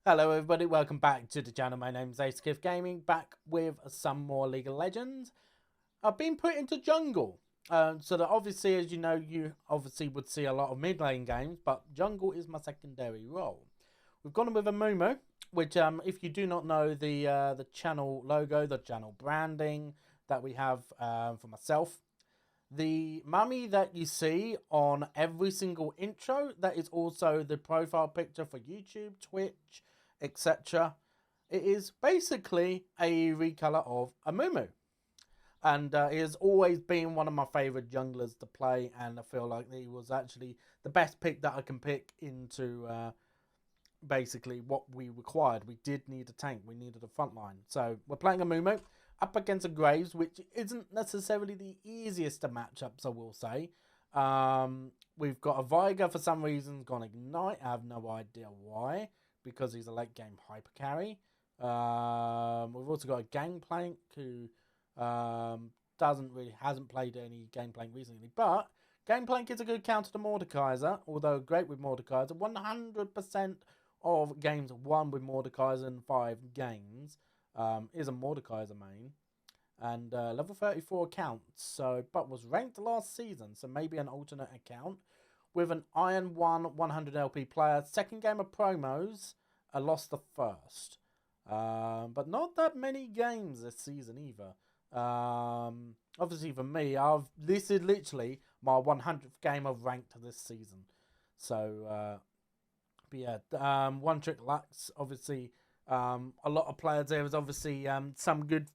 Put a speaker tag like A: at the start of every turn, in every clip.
A: Hello everybody, welcome back to the channel. My name's Aceikith Gaming, back with some more League of Legends. I've been put into jungle, so that obviously, as you know, you obviously would see a lot of mid lane games, but jungle is my secondary role. We've gone with Amumu, which if you do not know the channel logo, the channel branding that we have for myself, the mummy that you see on every single intro, that is also the profile picture for YouTube, Twitch, etc. It is basically a recolor of Amumu. And he has always been one of my favourite junglers to play, and I feel like he was actually the best pick that I can pick into basically what we required. We did need a tank, we needed a front line. So we're playing Amumu up against a Graves, which isn't necessarily the easiest of matchups, I will say. We've got a Viger for some reason gone Ignite. I have no idea why, because he's a late game hyper carry. We've also got a Gangplank who hasn't played any Gangplank recently, but Gangplank is a good counter to Mordekaiser, although great with Mordekaiser. 100% of games won with Mordekaiser in 5 games. Is a Mordekaiser main, and level 34 account, so but was ranked last season, so maybe an alternate account with an Iron 1 100 LP player. Second game of promos, I lost the first, but not that many games this season either. Obviously for me, this is literally my 100th game of ranked this season, so but yeah, one trick Lux, obviously. A lot of players, there is obviously some good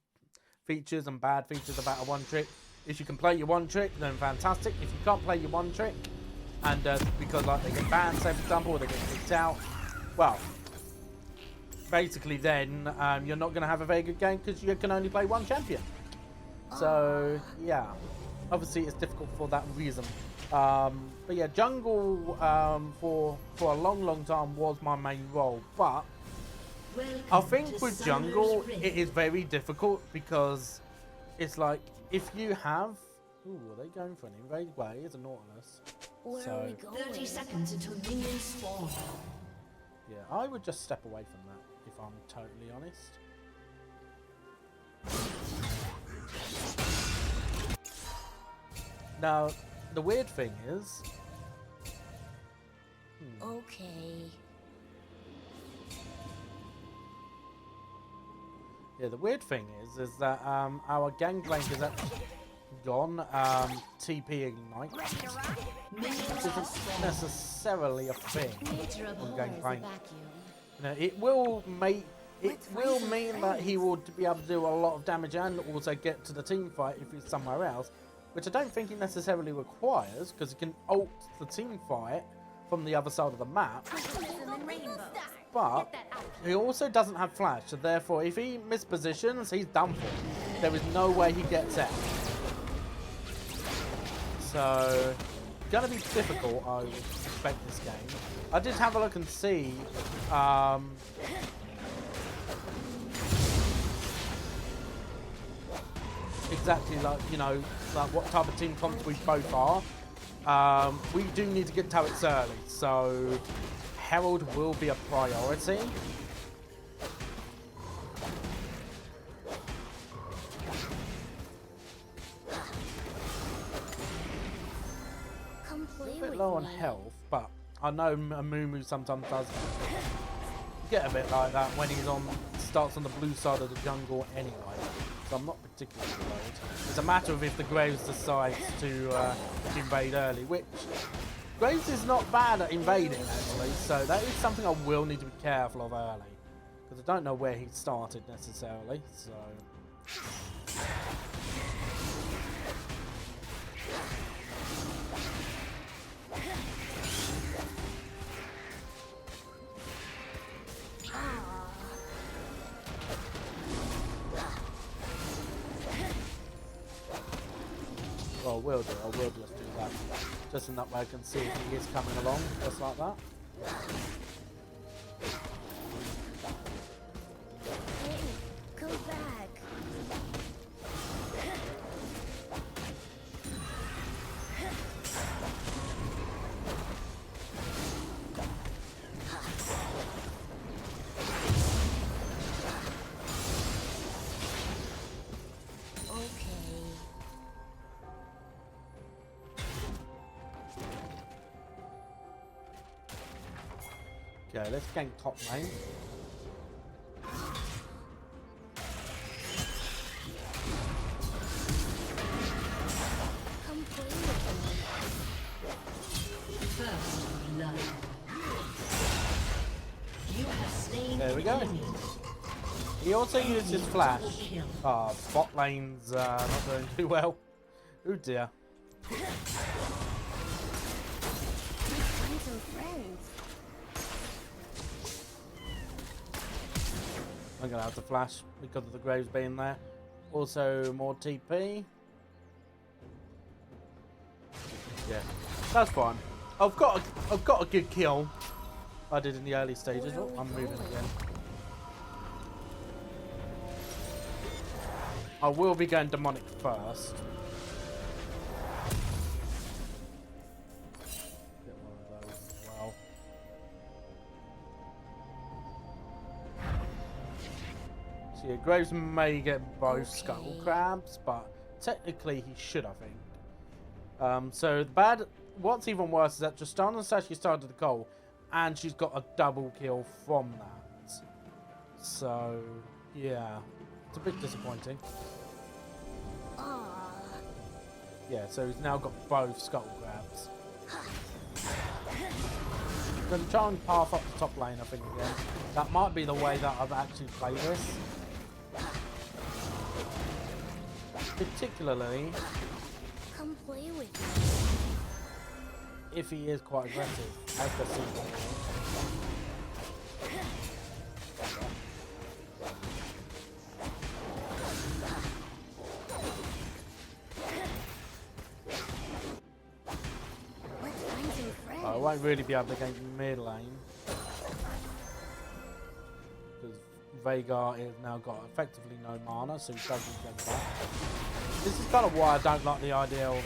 A: features and bad features about a one trick. If you can play your one trick, then fantastic. If you can't play your one trick, and because like they get banned, say for example, or they get kicked out, well, basically then you're not going to have a very good game because you can only play one champion. So yeah, obviously it's difficult for that reason. But yeah, jungle for a long time was my main role, but I think with jungle, it is very difficult because it's like if you have... Ooh, are they going for an invade? Well, it is a Nautilus.
B: Where
A: so,
B: are we going? 30 seconds until minions spawn.
A: Yeah, I would just step away from that, if I'm totally honest. Now, the weird thing is...
B: Okay.
A: Yeah, the weird thing is that our Gangplank is actually gone. TP Ignite, which isn't necessarily a thing on Gangplank. You know, it will mean that he will be able to do a lot of damage and also get to the team fight if he's somewhere else, which I don't think he necessarily requires, because he can ult the team fight from the other side of the map. But he also doesn't have flash, so therefore if he mispositions, he's done for. There is no way he gets out. So, gonna be difficult, I would expect, this game. I did have a look and see exactly like, you know, like what type of team comps we both are. We do need to get turrets early, so Herald will be a priority. A bit low on health, but I know Amumu sometimes does get a bit like that when he's starts on the blue side of the jungle anyway. So I'm not particularly worried. It's a matter of if the Graves decides to invade early, which Graves is not bad at invading actually, so that is something I will need to be careful of early, because I don't know where he started necessarily. So well, I will just do that. Just in that way I can see if he is coming along, just like that.
B: Hey, come back.
A: Okay, let's gank top lane.
B: Come play with
C: First blood. You have slain
A: There we go.
C: enemy.
A: He also uses flash.
C: Double kill.
A: Bot lane's not doing too well. Oh dear.
B: Find some friends.
A: I'm gonna have to flash because of the Graves being there. Also more TP. Yeah, that's fine. I've got a good kill. I did in the early stages. Oh, I'm moving again. I will be going demonic first. Get one of those as well. So yeah, Graves may get both Scuttle Crabs, but technically he should, I think. So the bad, what's even worse is that Tristana's actually started the goal, and she's got a double kill from that. So yeah, it's a bit disappointing.
B: Aww.
A: Yeah, so he's now got both Scuttle Crabs. Gonna try and path up the top lane, I think, again. That might be the way that I've actually played this. Particularly
B: Come play with me.
A: if he is quite aggressive, as the season.
B: Let's find some friends.
A: I won't really be able to gank mid lane. Because Veigar has now got effectively no mana, so he doesn't get that. This is kind of why I don't like the idea of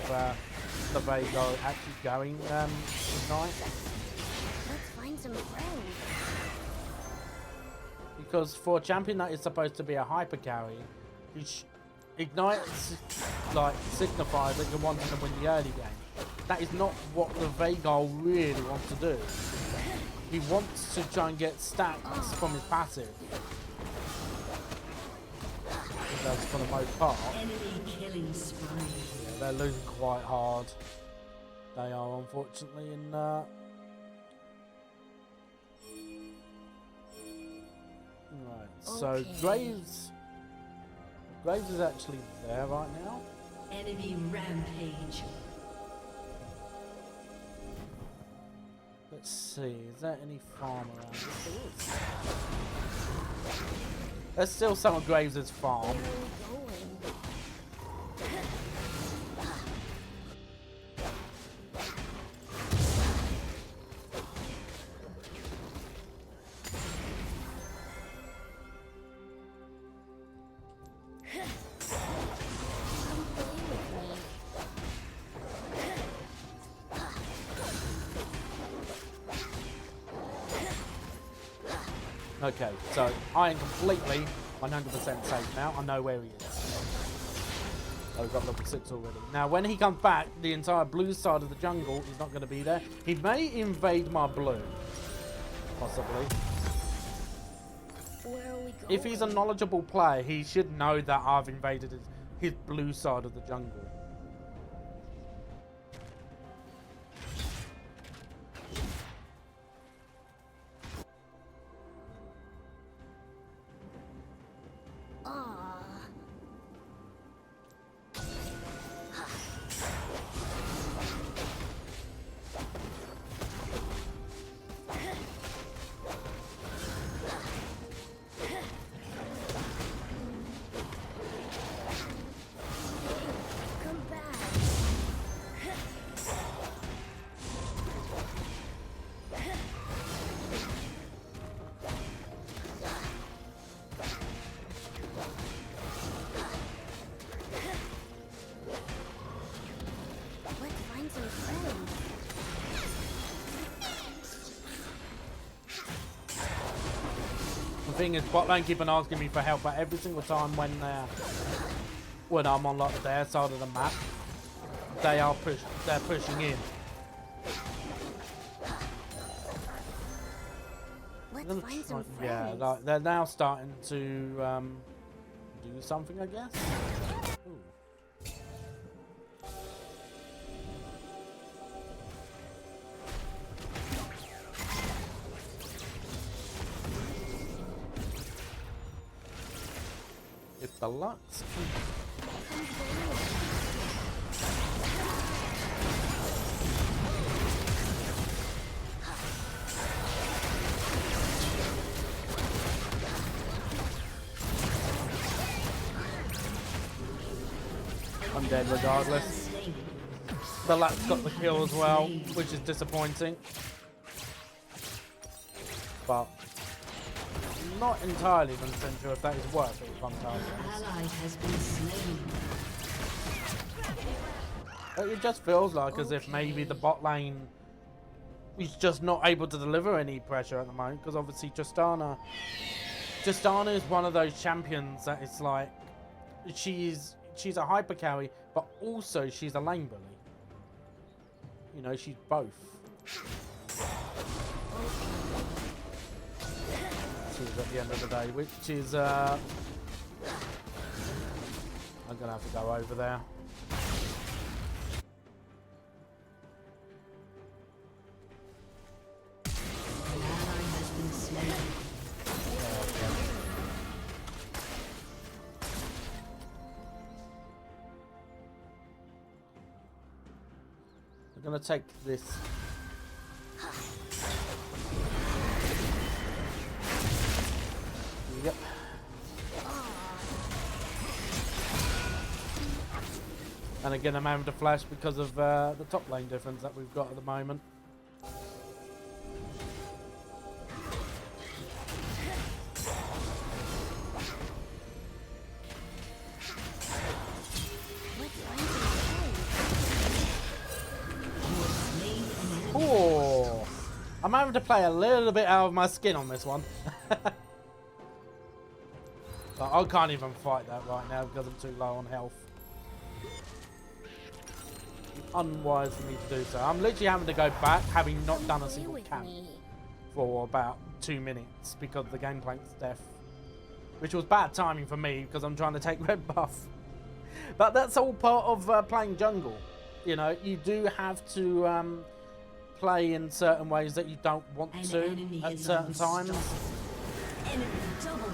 A: the Veigar actually going Ignite.
B: Let's find some friends.
A: Because for a champion that is supposed to be a hyper carry, Ignite like signifies that you're wanting to win the early game. That is not what the Veigar really wants to do. He wants to try and get stacks from his passive. He does for the most part.
C: Enemy killing spree.
A: Yeah, they're losing quite hard. They are, unfortunately, in right. So
B: Okay.
A: Graves is actually there right now.
C: Enemy rampage.
A: Let's see, is there any farm around? Yes, there is. There's still some of Graves' farm.
B: Where are we going? Come play with me.
A: Okay, so I am completely 100% safe now. I know where he is. Oh, we've got level 6 already. Now, when he comes back, the entire blue side of the jungle is not going to be there. He may invade my blue. Possibly.
B: Where are we going?
A: If he's a knowledgeable player, he should know that I've invaded his blue side of the jungle.
B: Aww. Come back. Let's find some friends.
A: The thing is, bot lane keep on asking me for help, but every single time when I'm on like their side of the map, they're pushing in.
B: Let's
A: Gonna
B: find
A: try-
B: some
A: yeah,
B: friends.
A: like they're now starting to do something, I guess. Ooh. If the Lux I'm dead regardless. The Lux got the kill as well, which is disappointing. But not entirely even sure if that is worth it, if I'm entirely honest.
C: Ally has been slain.
A: But it just feels like as if maybe the bot lane is just not able to deliver any pressure at the moment, because obviously Justana is one of those champions that it's like she's a hyper carry, but also she's a lane bully. You know, she's both. She's at the end of the day, which is I'm gonna have to go over there.
C: An ally has been slain.
A: I'm gonna take this. Yep. And again, I'm having to flash because of the top lane difference that we've got at the moment. Oh, I'm having to play a little bit out of my skin on this one. But I can't even fight that right now because I'm too low on health. Unwise for me to do so. I'm literally having to go back, having not done a single camp for about 2 minutes because the Gangplank's death. Which was bad timing for me because I'm trying to take red buff. But that's all part of playing jungle. You know, you do have to play in certain ways that you don't want to at certain times.
C: Enemy double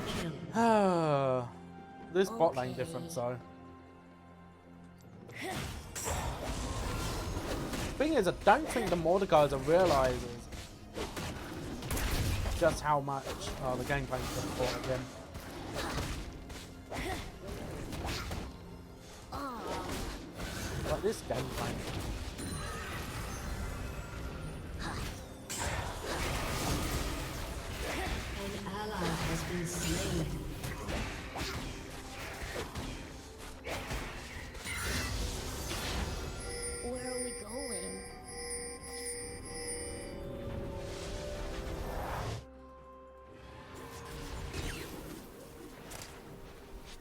C: kill.
A: This bot lane difference though. Thing is, I don't think the Mordekaiser realizes just how much. Oh, the Gangplank's got caught again. Like this Gangplank.
C: An ally has been slain.
B: Where are we going?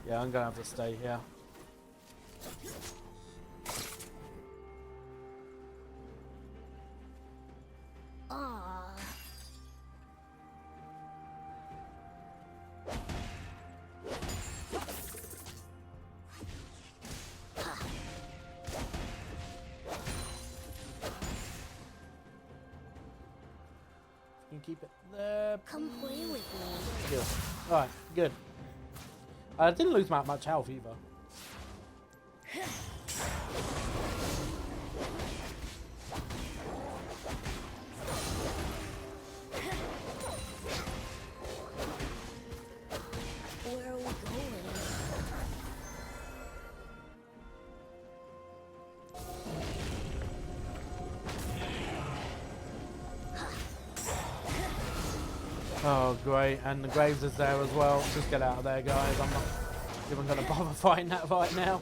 A: Yeah, I'm gonna have to stay here.
B: Ah,
A: You can keep it there.
B: come play with me.
A: Good. Alright, good. I didn't lose much health either.
B: Where are we going?
A: Oh, great. And the Graves is there as well. Just get out of there, guys. I'm not even going to bother fighting that right now.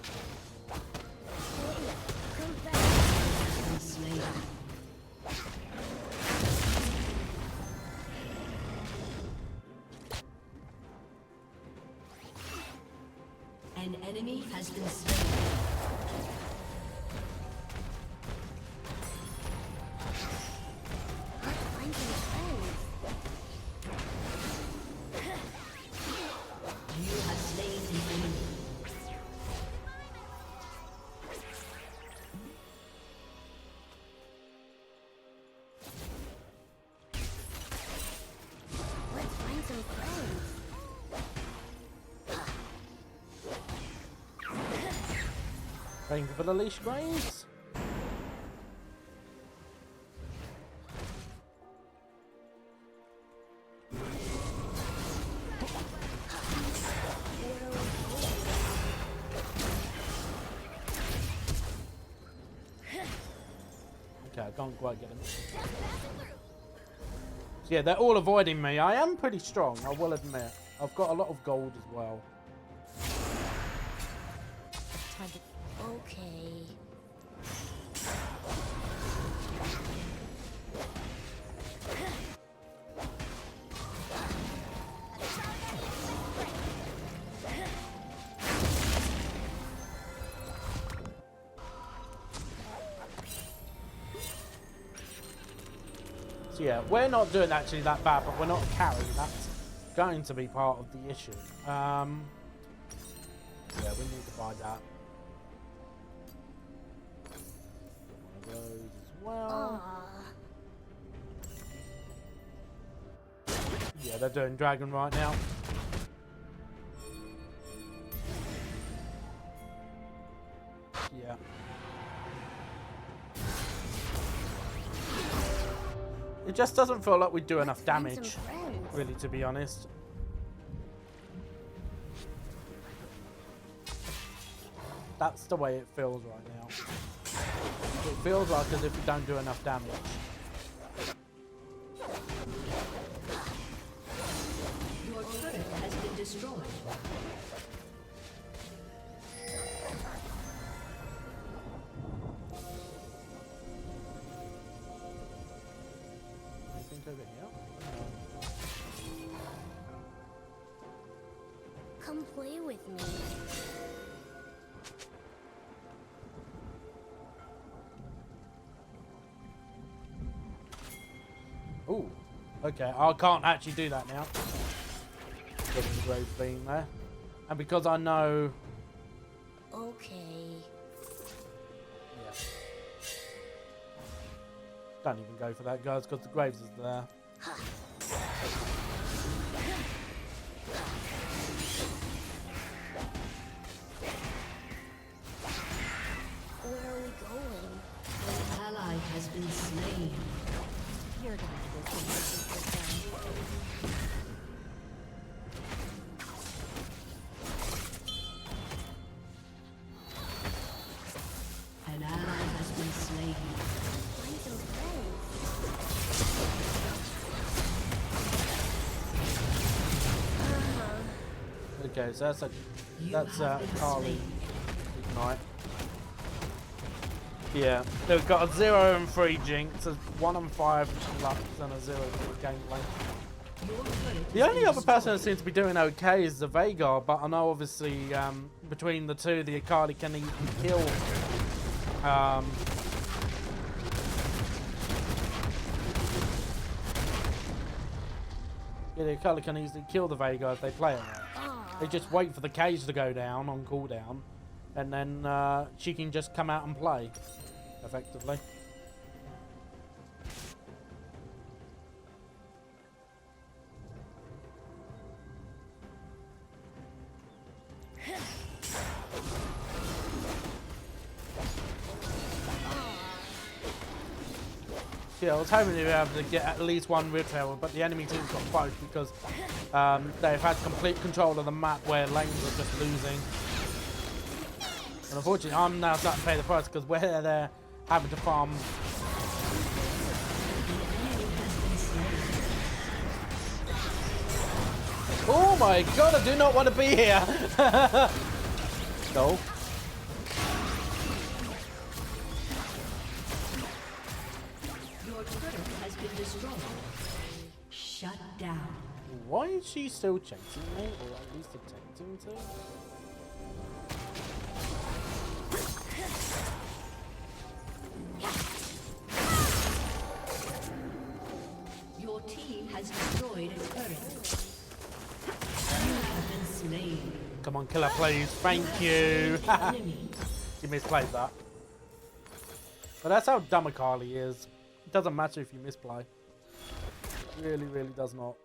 B: Come back.
C: Been slain. An enemy has been slain.
B: Let's find some friends.
A: Thank you for the leash, Graves. Okay, I can't quite get him. So yeah, they're all avoiding me. I am pretty strong, I will admit. I've got a lot of gold as well.
B: Okay.
A: So yeah, we're not doing actually that bad, but we're not carrying. That's going to be part of the issue. Yeah, we need to buy that. One of those as well. Yeah, they're doing dragon right now. Yeah. It just doesn't feel like we do enough damage, really, to be honest. That's the way it feels right now. It feels like as if we don't do enough damage.
C: Your turret has been destroyed.
A: Anything over here?
B: Come play with me.
A: Ooh, okay, I can't actually do that now. Because of the grave being there. And because I know...
B: Okay.
A: Yeah. Don't even go for that, guys, because the graves is there.
B: Where are we going?
C: An ally has been slain.
B: You're gonna go
C: An ally has been slain.
B: find some friends.
A: Okay, so that's Carly Ignite. Yeah, they've got a 0 and 3 jinx, a 1 and 5 lux, and a 0 for gameplay. The only other person that seems to be doing okay is the Veigar, but I know obviously between the two, the Akali can even kill. Yeah, the Akali can easily kill the Veigar if they play it right. They just wait for the cage to go down on cooldown, and then she can just come out and play effectively. Yeah, I was hoping to be able to get at least one Rift Herald, but the enemy team's got both because they've had complete control of the map where lanes are just losing. And unfortunately, I'm now starting to pay the price because we're there having to farm. Oh my god, I do not want to be here! No.
C: Your turret has been destroyed. Shut down.
A: Why is she still chasing me, or at least attempting to?
C: Your team has destroyed a turret. You have been slain.
A: Come on, kill her, please. Thank you.
C: Enemy.
A: You misplayed that. But that's how dumb Akali is. It doesn't matter if you misplay. It really, really does not.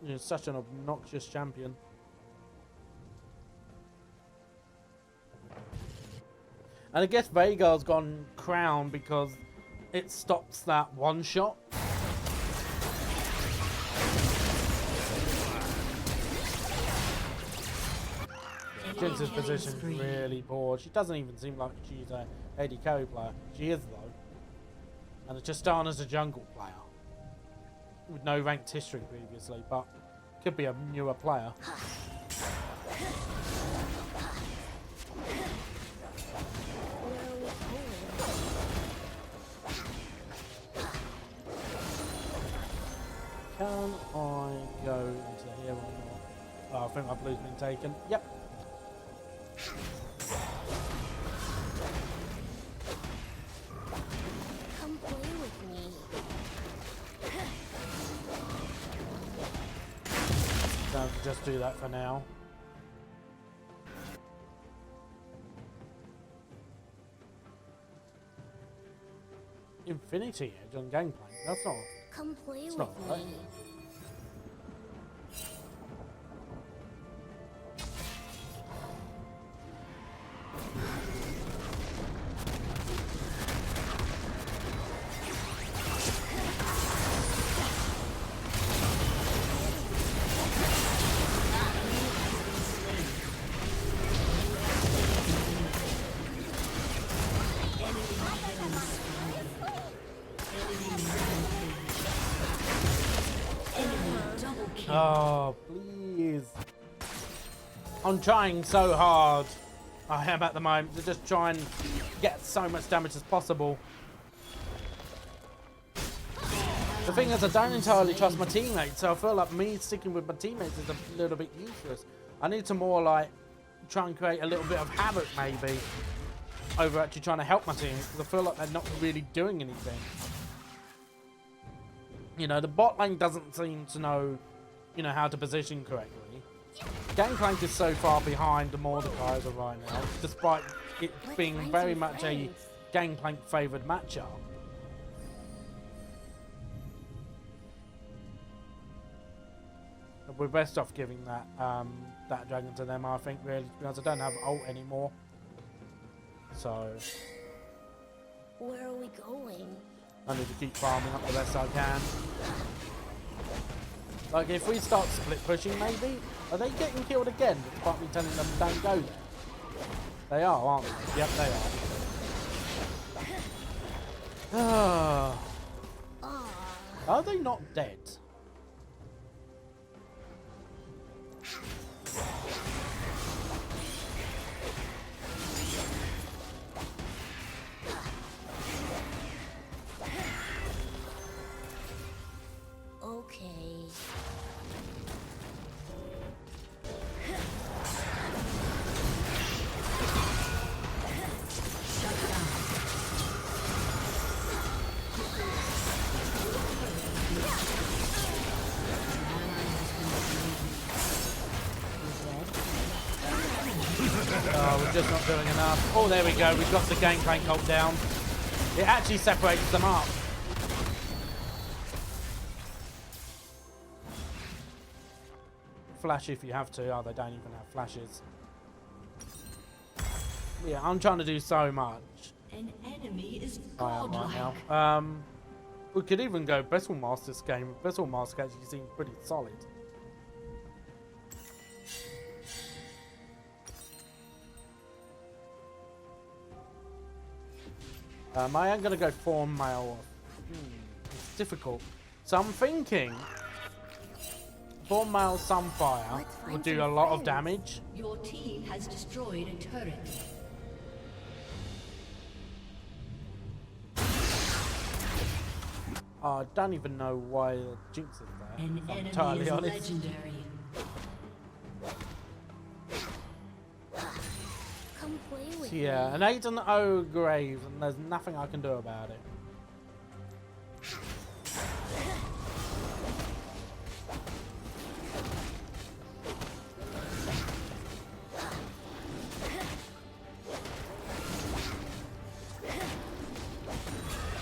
A: You're such an obnoxious champion. And I guess Veigar's gone crown because it stops that one shot. Jinx's position is really poor. She doesn't even seem like she's a AD carry player. She is though. And Tristana's a jungle player. With no ranked history previously, but could be a newer player. Can I go into here or not? Oh, I think my blue's been taken. Yep.
B: Come play with me.
A: So just do that for now. Infinity Edge on Gangplank. That's not.
B: Come play
A: It's
B: with
A: not right.
B: me.
A: Oh, please. I'm trying so hard. I am at the moment to just try and get so much damage as possible. The thing is, I don't entirely trust my teammates, so I feel like me sticking with my teammates is a little bit useless. I need to more like try and create a little bit of havoc maybe over actually trying to help my team, because I feel like they're not really doing anything. You know, the bot lane doesn't seem to know, you know, how to position correctly. Gangplank is so far behind the Mordekaiser right now, despite it being very much a Gangplank favoured matchup. We're best off giving that that dragon to them, I think, really, because I don't have ult anymore. So
B: Where are we going?
A: I need to keep farming up the best I can. Like, if we start split pushing, maybe? Are they getting killed again, despite me telling them don't go there? They are, aren't they? Yep, they are. Are they not dead?
B: Okay.
A: Oh, we're just not doing enough. Oh, there we go. We've got the Gangplank ult down. It actually separates them up. Flash if you have to. Oh, they don't even have flashes. Yeah, I'm trying to do so much.
C: An enemy is
A: I am
C: godlike.
A: right now. We could even go Vessel Master this game. Vessel Master actually seems pretty solid. I am going to go Fawn Male. It's difficult. So I'm thinking Fawn Male Sunfire will do a lot of damage.
C: Your team has destroyed a turret.
A: I don't even know why the Jinx is there.
C: An
A: If I'm
C: enemy
A: entirely
C: is
A: honest.
C: legendary.
B: Come play with
A: Yeah,
B: me.
A: an 8 on the O grave, and there's nothing I can do about it.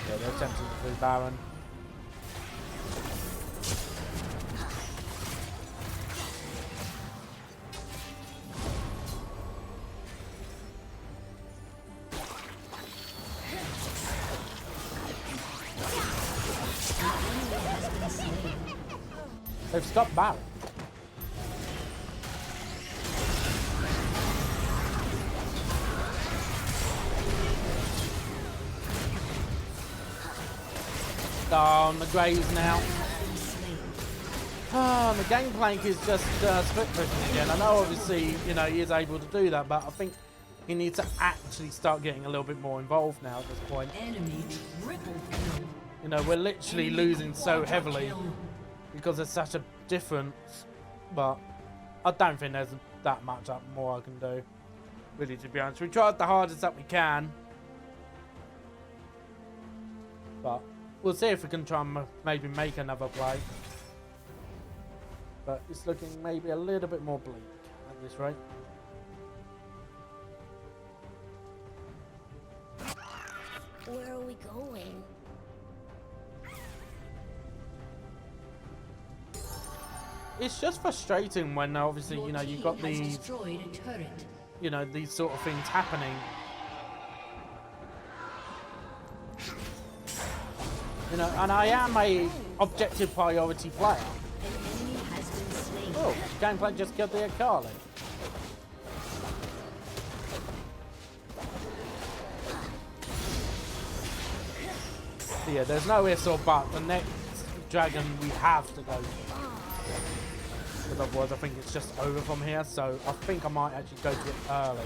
A: Yeah, they're attempting to do Baron. They've stopped Baron. On the Graves now. The Gangplank is just split pushing again. I know obviously, you know, he is able to do that, but I think he needs to actually start getting a little bit more involved now at this point.
C: Enemy triple kill.
A: You know, we're literally losing so heavily because there's such a difference, but I don't think there's that much more I can do, really, to be honest. We tried the hardest that we can, but we'll see if we can try and maybe make another play. But it's looking maybe a little bit more bleak at this rate.
B: Where are we going?
A: It's just frustrating when obviously, you know, you've got these,
C: destroyed a turret.
A: you know, these sort of things happening. You know, and I am a objective priority player.
C: An enemy has been slain.
A: Oh, Gameplay just killed the Akali. Yeah, there's no ifs or buts. The next dragon we have to go for. Because otherwise I think it's just over from here. So I think I might actually go to it early.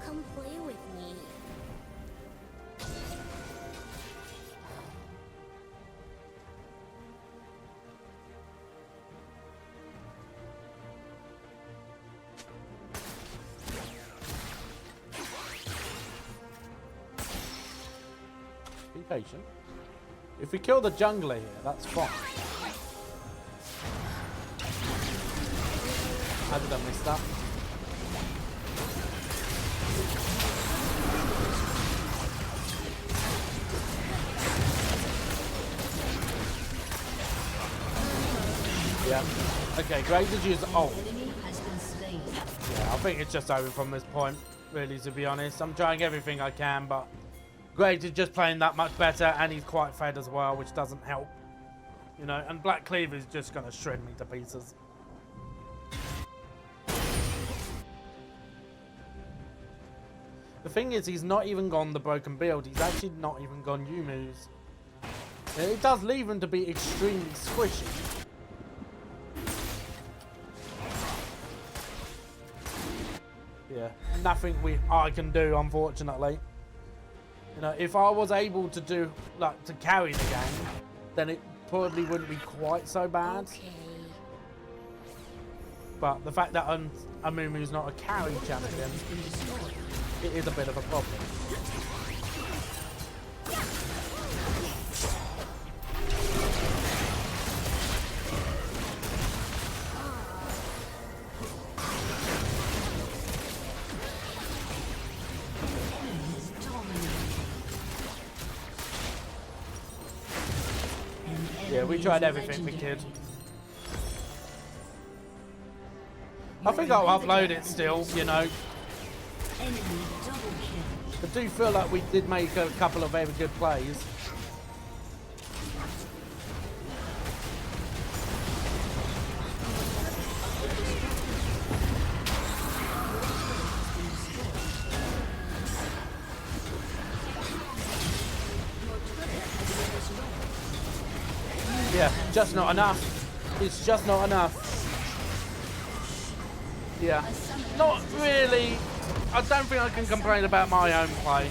B: Come play with me.
A: Be patient. If we kill the jungler here, that's fine. How did I miss that? Yeah. Okay, great to use ult.
C: Enemy has been slain.
A: Yeah, I think it's just over from this point, really, to be honest. I'm trying everything I can, but Graves is just playing that much better, and he's quite fed as well, which doesn't help. You know, and Black Cleaver is just going to shred me to pieces. The thing is, he's not even gone the broken build. He's actually not even gone U-moves. It does leave him to be extremely squishy. Yeah, nothing I can do, unfortunately. You know, if I was able to do, like, to carry the game, then it probably wouldn't be quite so bad.
B: Okay.
A: But the fact that Amumu's not a carry champion, it is a bit of a problem. Yeah, we tried everything we could. I think I'll upload it still, you know.
C: Enemy double kill.
A: I do feel like we did make a couple of very good plays. Yeah, just not enough. It's just not enough. Yeah, not really. I don't think I can complain about my own play.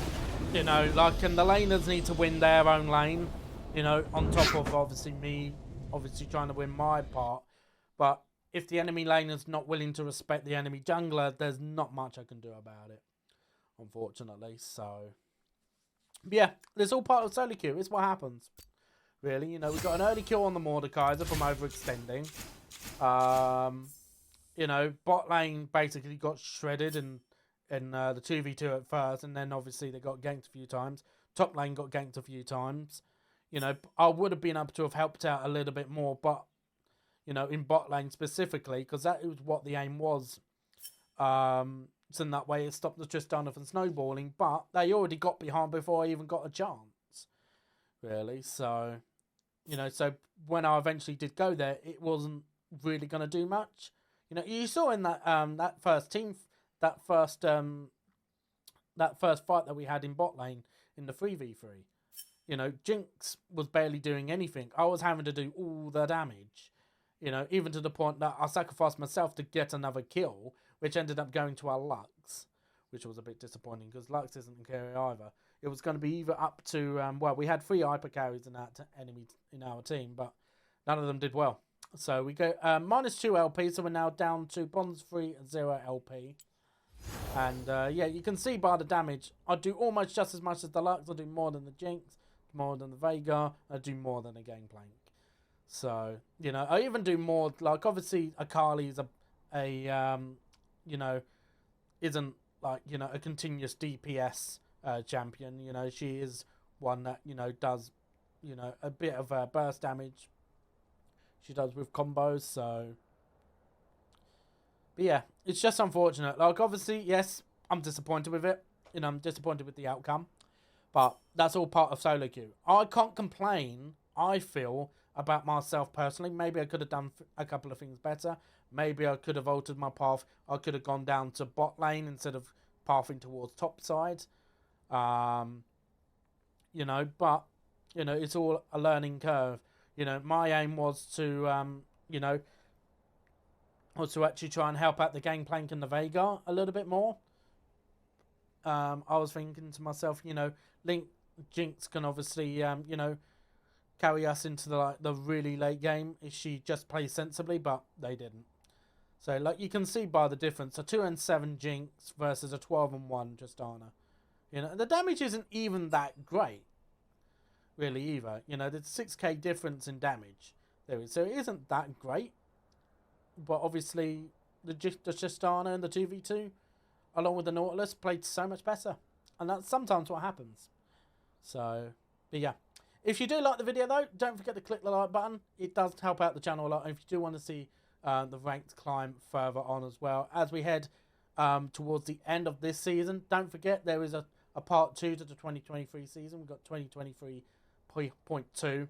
A: You know, like, and the laners need to win their own lane. You know, on top of obviously me, obviously trying to win my part. But if the enemy laner's not willing to respect the enemy jungler, there's not much I can do about it, unfortunately. So, yeah, it's all part of solo queue. It's what happens. Really, you know, we got an early kill on the Mordekaiser from overextending. You know, bot lane basically got shredded in the 2v2 at first, and then obviously they got ganked a few times. Top lane got ganked a few times. You know, I would have been able to have helped out a little bit more, but, you know, in bot lane specifically, because that was what the aim was. So in that way, it stopped the Tristana from snowballing. But they already got behind before I even got a chance, really. So, you know, so when I eventually did go there, it wasn't really going to do much. You know, you saw in that that first fight that we had in bot lane in the 3v3. You know, Jinx was barely doing anything. I was having to do all the damage. You know, even to the point that I sacrificed myself to get another kill, which ended up going to our Lux, which was a bit disappointing because Lux isn't a carry either. It was going to be either up to, well, we had 3 hyper carries in that enemy in our team, but none of them did well. So we go -2 LP, so we're now down to bronze 3 and 0 LP. And yeah, you can see by the damage, I do almost just as much as the Lux. I do more than the Jinx, more than the Veigar, I do more than the Gangplank. So, you know, I even do more, like, obviously, Akali's you know, isn't, like, you know, a continuous DPS champion. You know, she is one that, you know, does, you know, a bit of burst damage. She does with combos, so. But yeah, it's just unfortunate. Like, obviously, yes, I'm disappointed with it. You know, I'm disappointed with the outcome. But that's all part of solo queue. I can't complain, I feel, about myself personally. Maybe I could have done a couple of things better. Maybe I could have altered my path. I could have gone down to bot lane instead of pathing towards top side. You know, but, you know, it's all a learning curve. You know, my aim was to, you know, was to actually try and help out the Gangplank and the Veigar a little bit more. I was thinking to myself, you know, Jinx can obviously, you know, carry us into the really late game if she just plays sensibly, but they didn't. So, like, you can see by the difference, a 2-7 Jinx versus a 12-1 Tristana. You know, the damage isn't even that great, really, either. You know, there's 6k difference in damage. So it isn't that great. But obviously, the Tristana and the 2v2, along with the Nautilus, played so much better. And that's sometimes what happens. So, but yeah. If you do like the video, though, don't forget to click the like button. It does help out the channel a lot. And if you do want to see the ranked climb further on as well, as we head towards the end of this season, don't forget there is a part 2 to the 2023 season. We've got 2023.2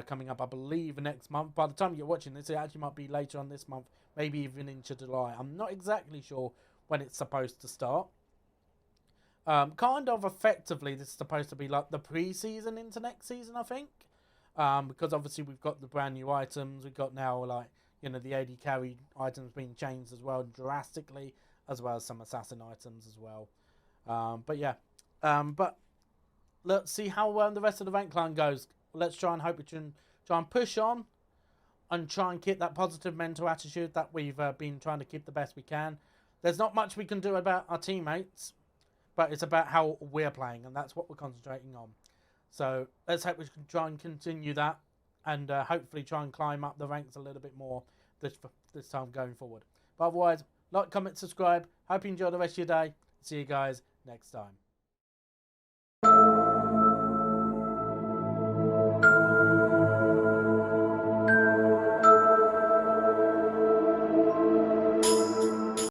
A: coming up, I believe, next month. By the time you're watching this, it actually might be later on this month, maybe even into July. I'm not exactly sure when it's supposed to start. Kind of effectively, this is supposed to be like the pre-season into next season, I think. Because obviously we've got the brand new items. We've got now, like, you know, the AD carry items being changed as well drastically, as well as some assassin items as well. But yeah, but let's see how the rest of the rank climb goes. Let's try and hope we can try and push on and try and keep that positive mental attitude that we've been trying to keep the best we can. There's not much we can do about our teammates, but it's about how we're playing, and that's what we're concentrating on. So let's hope we can try and continue that, and hopefully try and climb up the ranks a little bit more this time going forward. But otherwise, like, comment, subscribe. Hope you enjoy the rest of your day. See you guys next time.